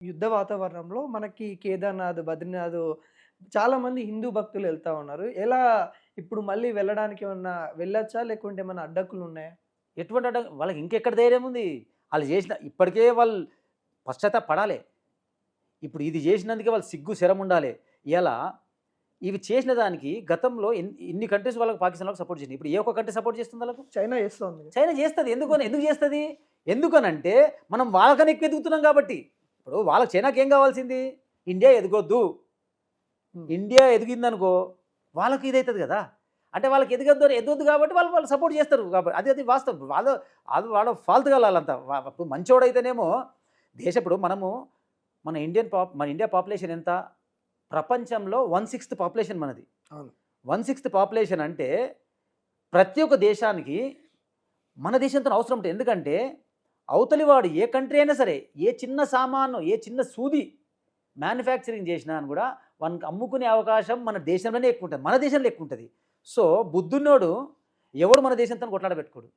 యుద్ధ వాతావరణంలో మనకి కేదార్‌నాథ్, బద్రీనాథ్ చాలామంది హిందూ భక్తులు ఎళ్తా ఉన్నారు. ఎలా ఇప్పుడు మళ్ళీ వెళ్ళడానికి ఏమన్నా వెళ్ళొచ్చా? లేకుంటే ఏమన్నా అడ్డంకులున్నాయా? ఎటువంటి వాళ్ళకి ఇంకెక్కడ ధైర్యం ఉంది? ఆళ్ళు జేసిన ఇప్పటికే వాళ్ళు పశ్చాత్తాపపడాలే. ఇప్పుడు ఇది జేసినందుకే వాళ్ళు సిగ్గు, శరముండాలే. ఇయాల ఇవి చేసిన దానికి గతంలో ఇన్ని కంట్రీస్ వాళ్ళకి పాకిస్తాన్ వాళ్ళకి సపోర్ట్ చేసినాయి. ఇప్పుడు ఏ ఒక్క కంట్రీ సపోర్ట్ చేస్తుంది ఆళ్ళకు? చైనా చేస్తోంది. చైనా చేస్తది. ఎందుకు చేస్తది? ఎందుకనంటే మనం వాళ్ళకన్నా ఎక్కువ ఎదుగుతున్నాం కాబట్టి. ఇప్పుడు వాళ్ళకి చైనాకి ఏం కావాల్సింది? ఇండియా ఎదగొద్దు. హ్మ్. ఇండియా ఎదిగిందనుకో వాళ్ళకి ఇదైతది గదా! అంటే వాళ్ళకి ఎదగొద్దు కాబట్టి వాళ్ళు సపోర్ట్ చేస్తారు కాబట్టి అది వాస్తవం. వాళ్ళ ఫాల్తు గాళ్ళు ఆళ్ళంతా. ఇప్పుడు మంచోడైతేనేమో ఇప్పుడు మన ఇండియా పాపులేషన్ ఎంత? ప్రపంచంలో 1/6 పాపులేషన్ మనది. అవును. 1/6 పాపులేషన్ అంటే ప్రతి ఒక్క దేశానికి మన దేశంతో అవసరం ఉంటుంది. ఎందుకంటే అవతలి వాడు ఏ కంట్రీ అయినా సరే, ఏ చిన్న సామాను, ఏ చిన్న సూది మ్యానుఫ్యాక్చరింగ్ చేసినా అని కూడా వానికి అమ్ముకునే అవకాశం మన దేశంలోనే ఎక్కువ ఉంటుంది. మన దేశంలో ఎక్కువ ఉంటుంది. సో బుద్ధున్నోడు ఎవడు మన దేశంతో కొట్లాడబెట్టుకోడు.